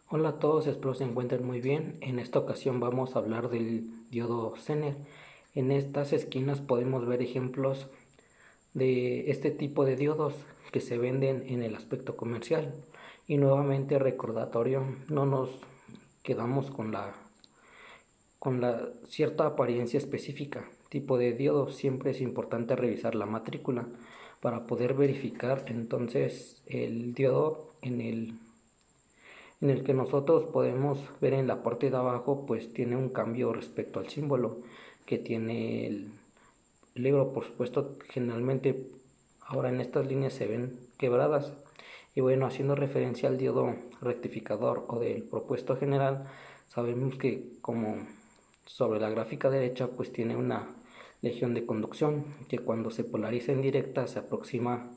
Hola a todos, espero se encuentren muy bien. En esta ocasión vamos a hablar del diodo Zener. En estas esquinas podemos ver ejemplos de este tipo de diodos que se venden en el aspecto comercial. Y nuevamente recordatorio, no nos quedamos con la cierta apariencia específica. Tipo de diodo, siempre es importante revisar la matrícula para poder verificar entonces el diodo en el que nosotros podemos ver en la parte de abajo, pues tiene un cambio respecto al símbolo que tiene el libro. Por supuesto, generalmente ahora en estas líneas se ven quebradas. Y bueno, haciendo referencia al diodo rectificador o del propuesto general, sabemos que como sobre la gráfica derecha pues tiene una legión de conducción que cuando se polariza en directa se aproxima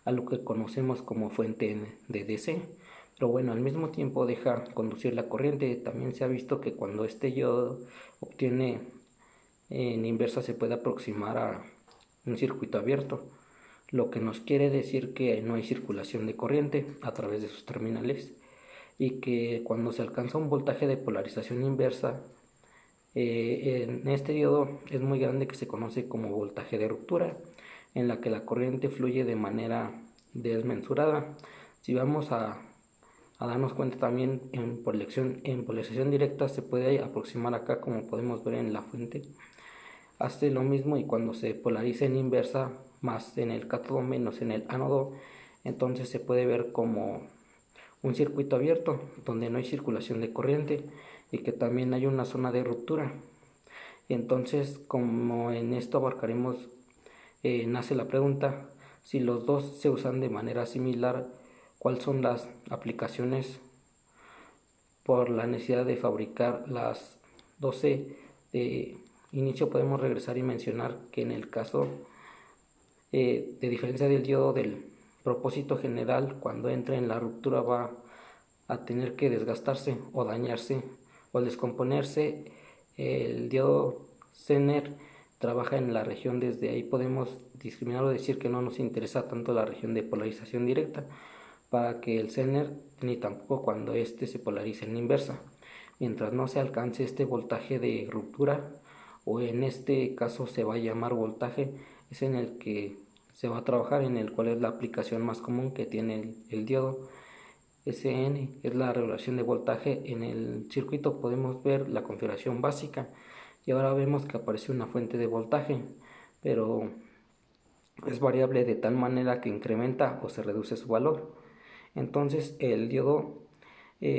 a lo que conocemos como fuente de DC, pero bueno, al mismo tiempo deja conducir la corriente. También se ha visto que cuando este diodo obtiene en inversa se puede aproximar a un circuito abierto, lo que nos quiere decir que no hay circulación de corriente a través de sus terminales y que cuando se alcanza un voltaje de polarización inversa, en este diodo es muy grande, que se conoce como voltaje de ruptura, en la que la corriente fluye de manera desmensurada. Si vamos a darnos cuenta también en polarización directa se puede aproximar acá, como podemos ver en la fuente, hace lo mismo, y cuando se polariza en inversa, más en el cátodo menos en el ánodo, entonces se puede ver como un circuito abierto donde no hay circulación de corriente y que también hay una zona de ruptura. Entonces, como en esto abarcaremos, nace la pregunta: si los dos se usan de manera similar, ¿cuáles son las aplicaciones por la necesidad de fabricar las 12? De inicio podemos regresar y mencionar que en el caso, de diferencia del diodo del propósito general, cuando entra en la ruptura va a tener que desgastarse o dañarse o descomponerse. El diodo Zener trabaja en la región, desde ahí podemos discriminar o decir que no nos interesa tanto la región de polarización directa para que el Zener, ni tampoco cuando éste se polariza en inversa, mientras no se alcance este voltaje de ruptura, o en este caso se va a llamar voltaje, es en el que se va a trabajar, en el cual es la aplicación más común que tiene el diodo. SN es la regulación de voltaje. En el circuito podemos ver la configuración básica y ahora vemos que aparece una fuente de voltaje, pero es variable de tal manera que incrementa o se reduce su valor. Entonces el diodo,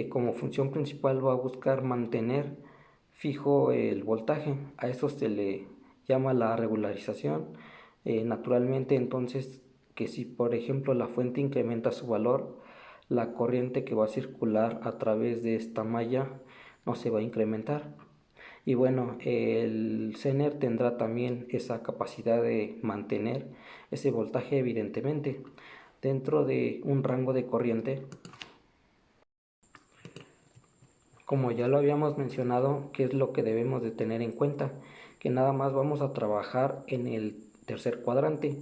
como función principal, va a buscar mantener fijo el voltaje. A eso se le llama la regularización. Naturalmente, entonces, que si por ejemplo la fuente incrementa su valor, la corriente que va a circular a través de esta malla no se va a incrementar. Y bueno, el Zener tendrá también esa capacidad de mantener ese voltaje, evidentemente, dentro de un rango de corriente. Como ya lo habíamos mencionado, ¿qué es lo que debemos de tener en cuenta? Que nada más vamos a trabajar en el tercer cuadrante.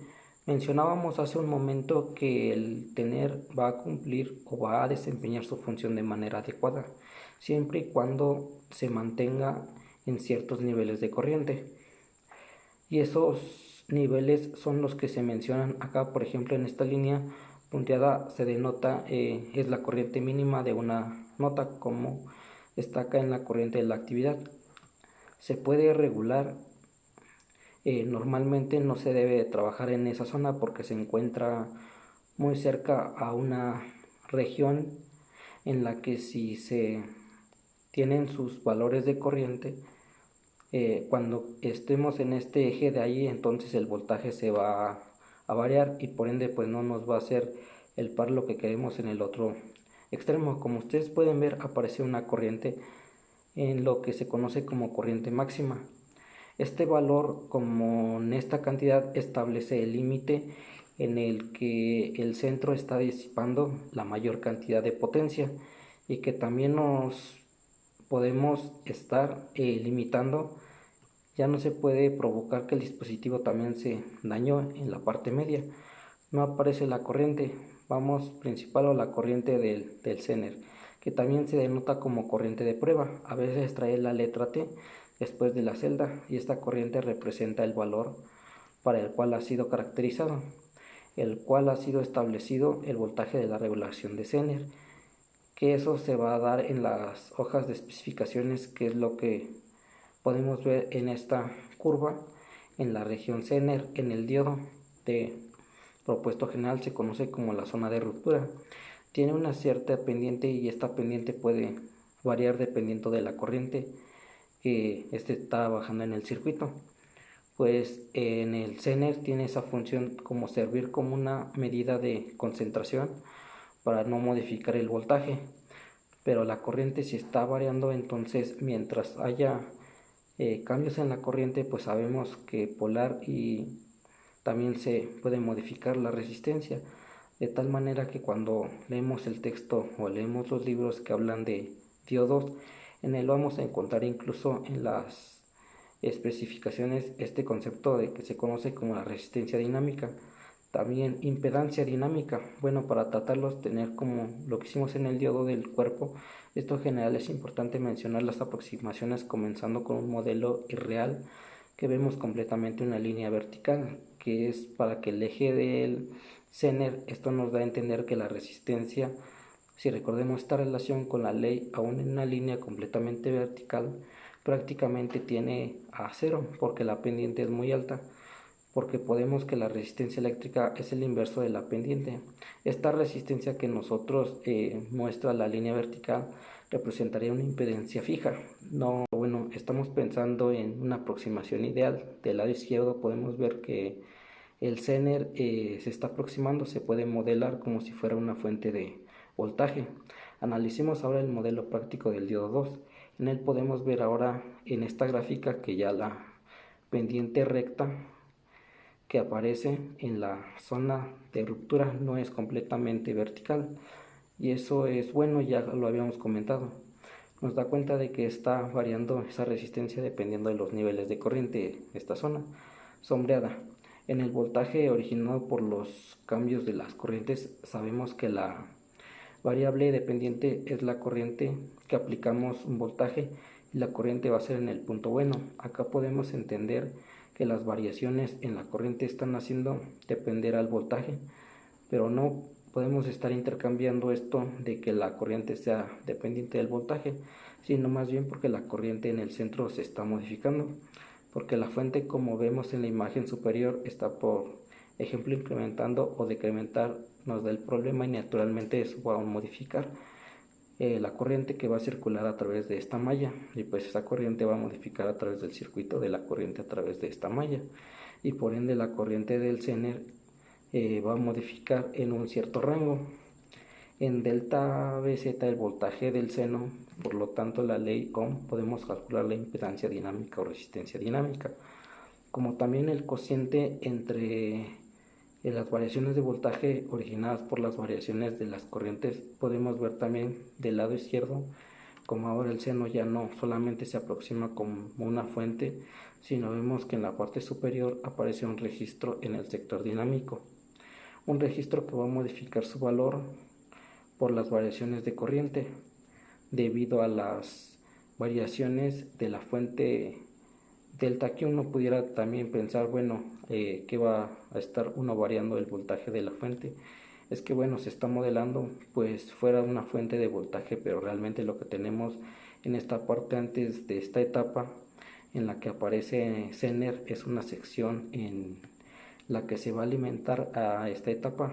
Mencionábamos hace un momento que el tener va a cumplir o va a desempeñar su función de manera adecuada, siempre y cuando se mantenga en ciertos niveles de corriente. Y esos niveles son los que se mencionan acá. Por ejemplo, en esta línea punteada se denota, es la corriente mínima de una nota, como destaca en la corriente de la actividad. Se puede regular, normalmente no se debe trabajar en esa zona porque se encuentra muy cerca a una región en la que, si se tienen sus valores de corriente, cuando estemos en este eje de ahí, entonces el voltaje se va a variar y por ende pues no nos va a hacer el par lo que queremos en el otro extremo. Como ustedes pueden ver, aparece una corriente en lo que se conoce como corriente máxima. Este valor, como en esta cantidad, establece el límite en el que el centro está disipando la mayor cantidad de potencia, y que también nos podemos estar limitando. Ya no se puede provocar que el dispositivo también se dañó en la parte media. No aparece la corriente, vamos principal, o la corriente del Zener, que también se denota como corriente de prueba. A veces trae la letra T después de la celda y esta corriente representa el valor para el cual ha sido caracterizado, el cual ha sido establecido el voltaje de la regulación de Zener, que eso se va a dar en las hojas de especificaciones, que es lo que podemos ver en esta curva. En la región Zener, en el diodo de propuesto general se conoce como la zona de ruptura. Tiene una cierta pendiente y esta pendiente puede variar dependiendo de la corriente que está bajando en el circuito. Pues en el Zener tiene esa función como servir como una medida de concentración para no modificar el voltaje, pero la corriente si está variando, entonces mientras haya cambios en la corriente, pues sabemos que polar y también se puede modificar la resistencia, de tal manera que cuando leemos el texto o leemos los libros que hablan de diodos, en él vamos a encontrar incluso en las especificaciones este concepto de que se conoce como la resistencia dinámica, también impedancia dinámica. Bueno, para tratarlos, tener como lo que hicimos en el diodo del cuerpo, esto en general es importante mencionar las aproximaciones comenzando con un modelo irreal que vemos completamente una línea vertical, que es para que el eje del Zener, esto nos da a entender que la resistencia, si recordemos esta relación con la ley, aún en una línea completamente vertical, prácticamente tiene a cero, porque la pendiente es muy alta, porque podemos que la resistencia eléctrica es el inverso de la pendiente. Esta resistencia que nosotros muestra la línea vertical representaría una impedancia fija. No, bueno, estamos pensando en una aproximación ideal. Del lado izquierdo podemos ver que el Zener se está aproximando, se puede modelar como si fuera una fuente de voltaje. Analicemos ahora el modelo práctico del diodo 2. En él podemos ver ahora en esta gráfica que ya la pendiente recta que aparece en la zona de ruptura no es completamente vertical, y eso es bueno, ya lo habíamos comentado. Nos da cuenta de que está variando esa resistencia dependiendo de los niveles de corriente de esta zona sombreada. En el voltaje originado por los cambios de las corrientes, sabemos que la variable dependiente es la corriente que aplicamos un voltaje y la corriente va a ser en el punto bueno. Acá podemos entender que las variaciones en la corriente están haciendo depender al voltaje, pero no podemos estar intercambiando esto de que la corriente sea dependiente del voltaje, sino más bien porque la corriente en el centro se está modificando, porque la fuente, como vemos en la imagen superior, está por ejemplo incrementando o decrementar, nos da el problema y naturalmente eso va a modificar la corriente que va a circular a través de esta malla, y pues esa corriente va a modificar a través del circuito de la corriente a través de esta malla, y por ende la corriente del Zener va a modificar en un cierto rango. En delta BZ el voltaje del seno, por lo tanto la ley Ohm, podemos calcular la impedancia dinámica o resistencia dinámica, como también el cociente entre las variaciones de voltaje originadas por las variaciones de las corrientes. Podemos ver también del lado izquierdo como ahora el seno ya no solamente se aproxima como una fuente, sino vemos que en la parte superior aparece un registro en el sector dinámico, un registro que va a modificar su valor por las variaciones de corriente debido a las variaciones de la fuente delta. Que uno pudiera también pensar, bueno, que va a estar uno variando el voltaje de la fuente. Es que bueno, se está modelando pues fuera una fuente de voltaje, pero realmente lo que tenemos en esta parte antes de esta etapa en la que aparece Zener es una sección en la que se va a alimentar a esta etapa,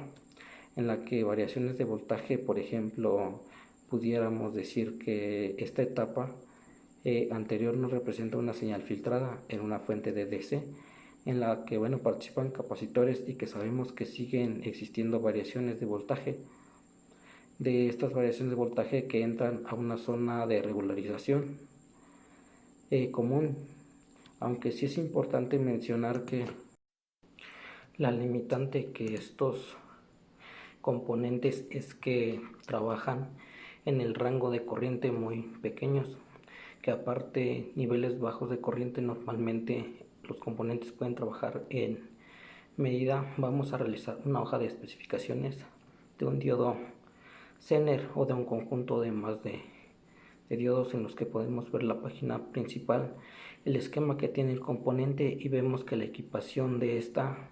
en la que variaciones de voltaje, por ejemplo, pudiéramos decir que esta etapa anterior nos representa una señal filtrada en una fuente de DC, en la que bueno, participan capacitores y que sabemos que siguen existiendo variaciones de voltaje. De estas variaciones de voltaje que entran a una zona de regularización común, aunque sí es importante mencionar que la limitante que estos componentes es que trabajan en el rango de corriente muy pequeños, que aparte niveles bajos de corriente normalmente los componentes pueden trabajar en medida. Vamos a realizar una hoja de especificaciones de un diodo Zener o de un conjunto de más de diodos en los que podemos ver la página principal, el esquema que tiene el componente, y vemos que la equipación de esta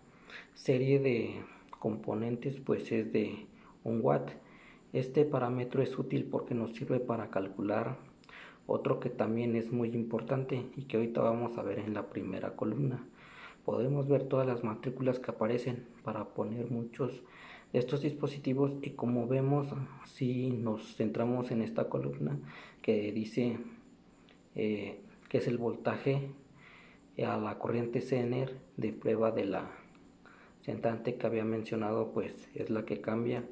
serie de componentes pues es de 1 watt. Este parámetro es útil porque nos sirve para calcular otro que también es muy importante y que ahorita vamos a ver en la primera columna. Podemos ver todas las matrículas que aparecen para poner muchos de estos dispositivos, y como vemos, si nos centramos en esta columna que dice que es el voltaje a la corriente Zener de prueba de la centrante que había mencionado, pues es la que cambia,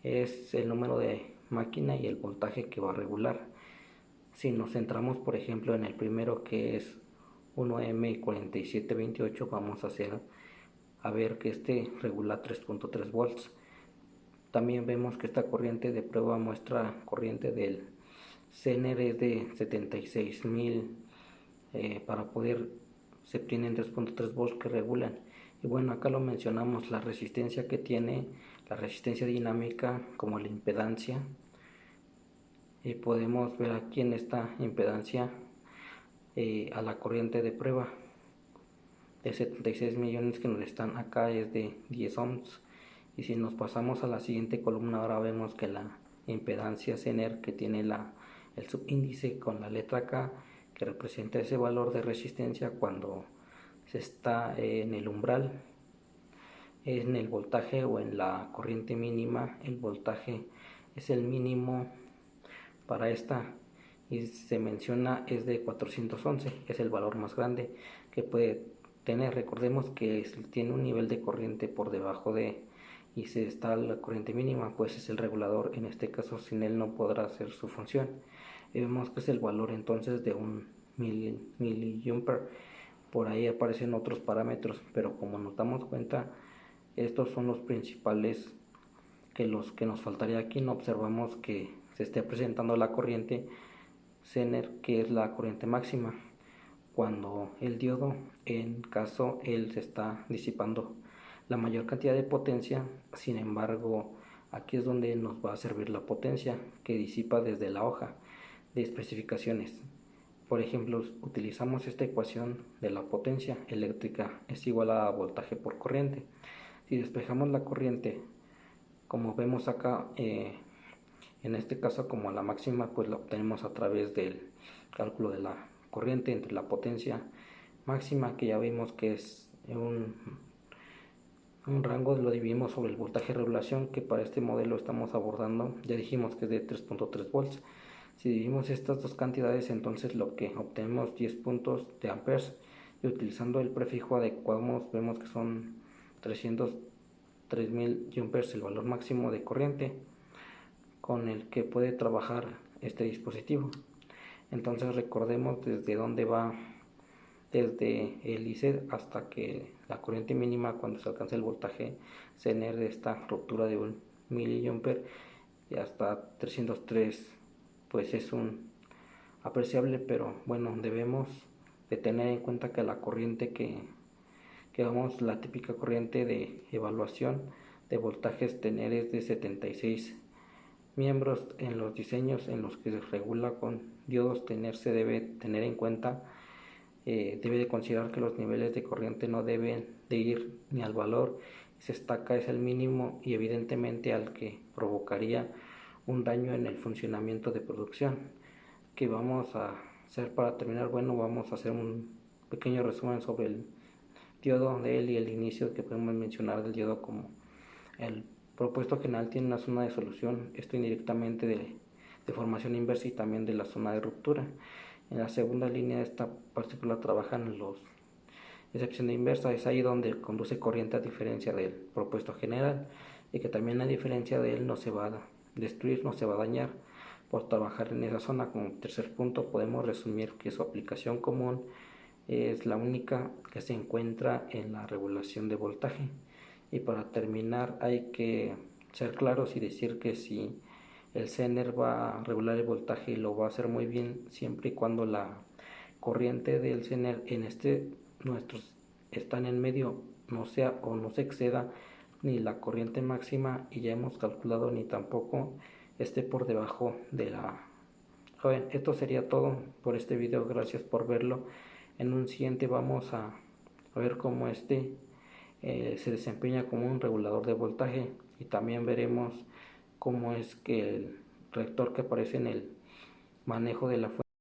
es el número de máquina y el voltaje que va a regular. Si nos centramos por ejemplo en el primero, que es 1M4728, vamos a ver que este regula 3.3 volts. También vemos que esta corriente de prueba muestra corriente del Zener es de 76.000, para poder se obtienen 3.3 volts que regulan. Y bueno, acá lo mencionamos, la resistencia que tiene, la resistencia dinámica como la impedancia, y podemos ver aquí en esta impedancia a la corriente de prueba de 76 millones que nos están acá es de 10 ohms. Y si nos pasamos a la siguiente columna, ahora vemos que la impedancia Zener, que tiene el subíndice con la letra K, que representa ese valor de resistencia cuando se está en el umbral, en el voltaje o en la corriente mínima. El voltaje es el mínimo para esta, y se menciona es de 411, es el valor más grande que puede tener. Recordemos que tiene un nivel de corriente por debajo de, y si está la corriente mínima, pues es el regulador. En este caso sin él no podrá hacer su función. Y vemos que es el valor entonces de un millijumper. Por ahí aparecen otros parámetros, pero como nos damos cuenta, estos son los principales que los que nos faltaría aquí. No observamos que se esté presentando la corriente Zener, que es la corriente máxima, cuando el diodo, en caso él se está disipando la mayor cantidad de potencia. Sin embargo, aquí es donde nos va a servir la potencia que disipa desde la hoja de especificaciones. Por ejemplo, utilizamos esta ecuación de la potencia eléctrica es igual a voltaje por corriente. Si despejamos la corriente, como vemos acá, en este caso como la máxima, pues la obtenemos a través del cálculo de la corriente entre la potencia máxima, que ya vimos que es un rango, lo dividimos sobre el voltaje de regulación, que para este modelo estamos abordando, ya dijimos que es de 3.3 volts. Si dividimos estas dos cantidades, entonces lo que obtenemos 10 puntos de amperes, y utilizando el prefijo adecuado vemos que son 303.000 amperes, el valor máximo de corriente con el que puede trabajar este dispositivo. Entonces recordemos desde dónde va, desde el IC hasta que la corriente mínima, cuando se alcanza el voltaje Zener de esta ruptura de 1 miliamper, y hasta 303, pues es un apreciable. Pero bueno, debemos de tener en cuenta que la corriente que vamos, la típica corriente de evaluación de voltajes tener es de 76 miembros. En los diseños en los que se regula con diodos tener, se debe tener en cuenta, debe de considerar que los niveles de corriente no deben de ir ni al valor se destaca es el mínimo, y evidentemente al que provocaría un daño en el funcionamiento de producción. Que vamos a hacer para terminar? Bueno, vamos a hacer un pequeño resumen sobre el diodo de él y el inicio que podemos mencionar del diodo. Como el propuesto general tiene una zona de solución, esto indirectamente de formación inversa y también de la zona de ruptura. En la segunda línea de esta partícula trabajan los excepción de inversa, es ahí donde conduce corriente, a diferencia del propuesto general, y que también a diferencia de él no se va a destruir, no se va a dañar por trabajar en esa zona. Como tercer punto, podemos resumir que su aplicación común es la única que se encuentra en la regulación de voltaje. Y para terminar, hay que ser claros y decir que si el Zener va a regular el voltaje, y lo va a hacer muy bien siempre y cuando la corriente del Zener en nuestros están en medio no sea o no se exceda ni la corriente máxima, y ya hemos calculado ni tampoco esté por debajo de la. Joven, esto sería todo por este video, gracias por verlo. En un siguiente vamos a ver cómo se desempeña como un regulador de voltaje, y también veremos cómo es que el rector que aparece en el manejo de la fuente